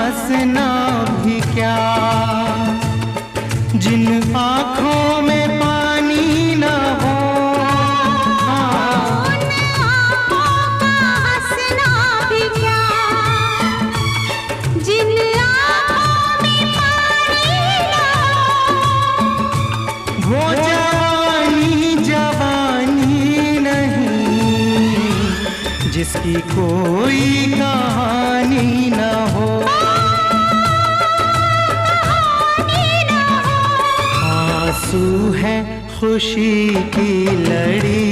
हंसना भी क्या, जिन आँखों में पानी न हो, उन आँखों का हंसना भी क्या, जिन आँखों में पानी न हो। वो जवानी जवानी नहीं जिसकी कोई कहानी न हो। आंसू है खुशी की लड़ी,